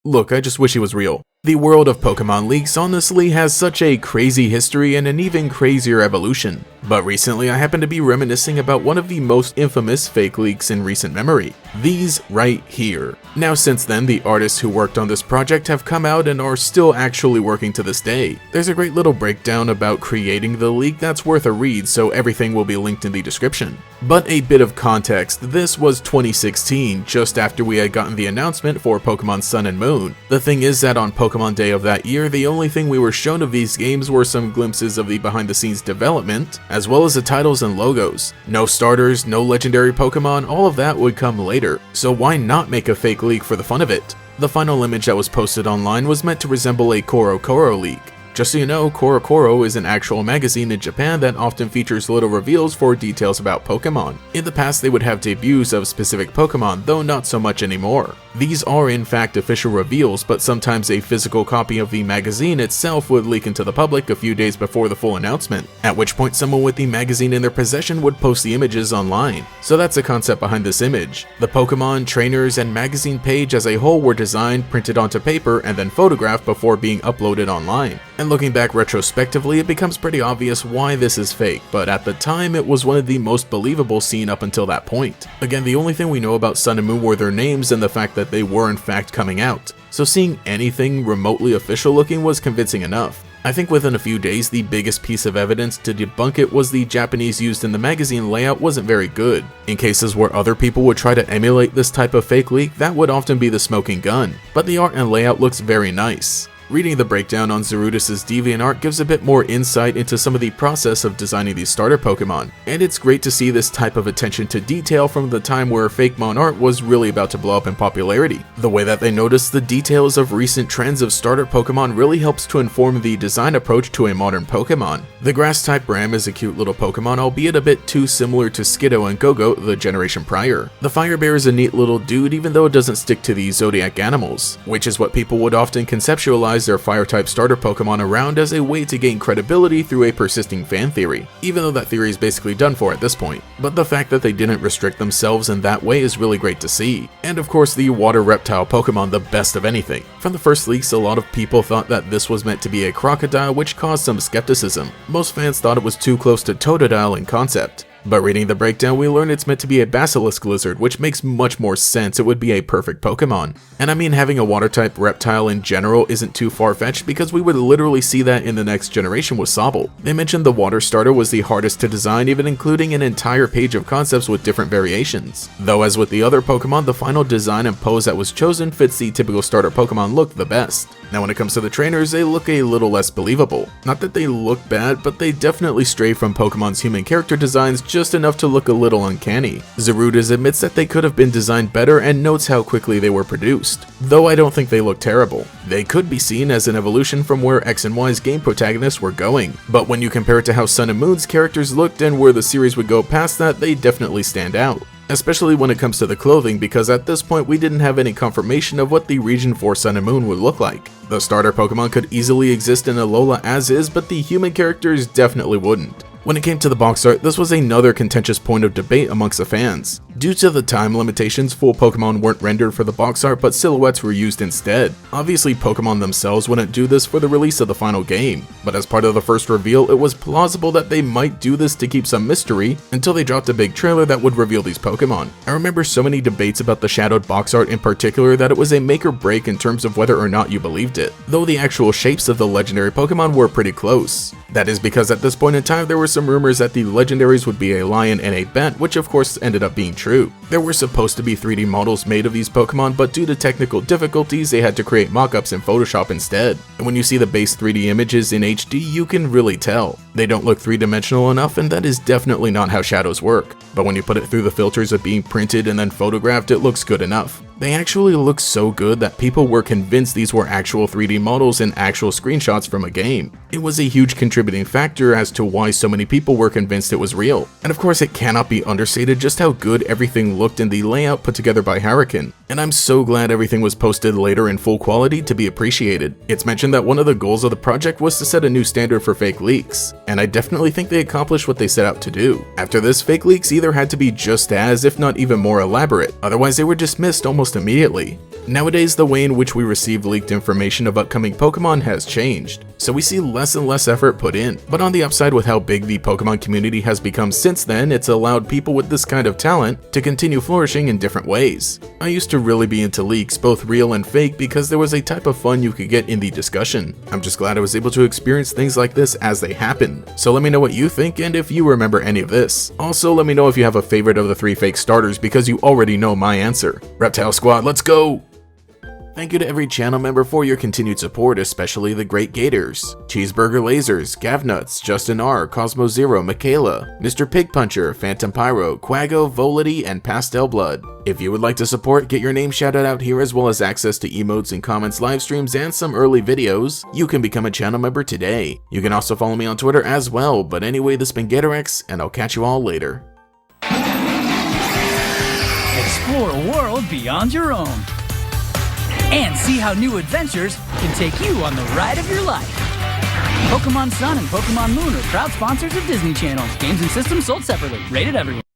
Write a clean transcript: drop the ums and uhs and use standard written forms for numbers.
Look, I just wish he was real. The world of Pokemon leaks honestly has such a crazy history and an even crazier evolution. But recently I happened to be reminiscing about one of the most infamous fake leaks in recent memory. These right here. Now since then, the artists who worked on this project have come out and are still actually working to this day. There's a great little breakdown about creating the leak that's worth a read, so everything will be linked in the description. But a bit of context, this was 2016, just after we had gotten the announcement for Pokemon Sun and Moon. The thing is that on Pokemon Day of that year, the only thing we were shown of these games were some glimpses of the behind the scenes development, as well as the titles and logos. No starters, no legendary Pokemon, all of that would come later, so why not make a fake leak for the fun of it? The final image that was posted online was meant to resemble a Koro leak. Just so you know, Koro is an actual magazine in Japan that often features little reveals for details about Pokemon. In the past, they would have debuts of specific Pokemon, though not so much anymore. These are in fact official reveals, but sometimes a physical copy of the magazine itself would leak into the public a few days before the full announcement, at which point someone with the magazine in their possession would post the images online. So that's the concept behind this image. The Pokemon, trainers, and magazine page as a whole were designed, printed onto paper, and then photographed before being uploaded online. And looking back retrospectively, it becomes pretty obvious why this is fake, but at the time it was one of the most believable seen up until that point. Again, the only thing we know about Sun and Moon were their names and the fact that they were in fact coming out, so seeing anything remotely official looking was convincing enough. I think within a few days, the biggest piece of evidence to debunk it was the Japanese used in the magazine layout wasn't very good. In cases where other people would try to emulate this type of fake leak, that would often be the smoking gun, but the art and layout looks very nice. Reading the breakdown on Zarudis' DeviantArt gives a bit more insight into some of the process of designing these starter Pokemon, and it's great to see this type of attention to detail from the time where Fakemon art was really about to blow up in popularity. The way that they notice the details of recent trends of starter Pokemon really helps to inform the design approach to a modern Pokemon. The Grass-type Ram is a cute little Pokemon, albeit a bit too similar to Skiddo and Go-Go the generation prior. The Fire Bear is a neat little dude even though it doesn't stick to the Zodiac animals, which is what people would often conceptualize their Fire-type starter Pokemon around as a way to gain credibility through a persisting fan theory, even though that theory is basically done for at this point. But the fact that they didn't restrict themselves in that way is really great to see. And of course the water reptile Pokemon, the best of anything. From the first leaks, a lot of people thought that this was meant to be a crocodile, which caused some skepticism. Most fans thought it was too close to Totodile in concept. But reading the breakdown, we learn it's meant to be a basilisk lizard, which makes much more sense. It would be a perfect Pokemon. And I mean, having a water-type reptile in general isn't too far-fetched because we would literally see that in the next generation with Sobble. They mentioned the water starter was the hardest to design, even including an entire page of concepts with different variations. Though as with the other Pokemon, the final design and pose that was chosen fits the typical starter Pokemon look the best. Now when it comes to the trainers, they look a little less believable. Not that they look bad, but they definitely stray from Pokemon's human character designs just enough to look a little uncanny. Zarudis admits that they could have been designed better and notes how quickly they were produced, though I don't think they look terrible. They could be seen as an evolution from where X and Y's game protagonists were going, but when you compare it to how Sun and Moon's characters looked and where the series would go past that, they definitely stand out. Especially when it comes to the clothing, because at this point we didn't have any confirmation of what the region for Sun and Moon would look like. The starter Pokemon could easily exist in Alola as is, but the human characters definitely wouldn't. When it came to the box art, this was another contentious point of debate amongst the fans. Due to the time limitations, full Pokemon weren't rendered for the box art, but silhouettes were used instead. Obviously, Pokemon themselves wouldn't do this for the release of the final game, but as part of the first reveal, it was plausible that they might do this to keep some mystery until they dropped a big trailer that would reveal these Pokemon. I remember so many debates about the shadowed box art in particular that it was a make or break in terms of whether or not you believed it, though the actual shapes of the legendary Pokemon were pretty close. That is because at this point in time, there were some rumors that the legendaries would be a lion and a bat, which of course ended up being true. There were supposed to be 3D models made of these Pokemon, but due to technical difficulties, they had to create mockups in Photoshop instead. And when you see the base 3D images in HD, you can really tell. They don't look three-dimensional enough, and that is definitely not how shadows work. But when you put it through the filters of being printed and then photographed, it looks good enough. They actually look so good that people were convinced these were actual 3D models and actual screenshots from a game. It was a huge contributing factor as to why so many people were convinced it was real. And of course, it cannot be understated just how good everything looked in the layout put together by Hurricane. And I'm so glad everything was posted later in full quality to be appreciated. It's mentioned that one of the goals of the project was to set a new standard for fake leaks, and I definitely think they accomplished what they set out to do. After this, fake leaks either had to be just as, if not even more elaborate, otherwise they were dismissed almost almost immediately. Nowadays, the way in which we receive leaked information of upcoming Pokemon has changed, so we see less and less effort put in. But on the upside, with how big the Pokemon community has become since then, it's allowed people with this kind of talent to continue flourishing in different ways. I used to really be into leaks, both real and fake, because there was a type of fun you could get in the discussion. I'm just glad I was able to experience things like this as they happen. So let me know what you think and if you remember any of this. Also, let me know if you have a favorite of the 3 fake starters, because you already know my answer. Reptile Squad, let's go! Thank you to every channel member for your continued support, especially the great Gators, Cheeseburger Lasers, Gavnuts, Justin R, Cosmo Zero, Michaela, Mr. Pig Puncher, Phantom Pyro, Quago, Volity, and Pastel Blood. If you would like to support, get your name shouted out here, as well as access to emotes and comments, live streams, and some early videos, you can become a channel member today. You can also follow me on Twitter as well, but anyway, this has been GatorEX, and I'll catch you all later. Explore a world beyond your own, and see how new adventures can take you on the ride of your life. Pokemon Sun and Pokemon Moon are proud sponsors of Disney Channel. Games and systems sold separately. Rated everyone.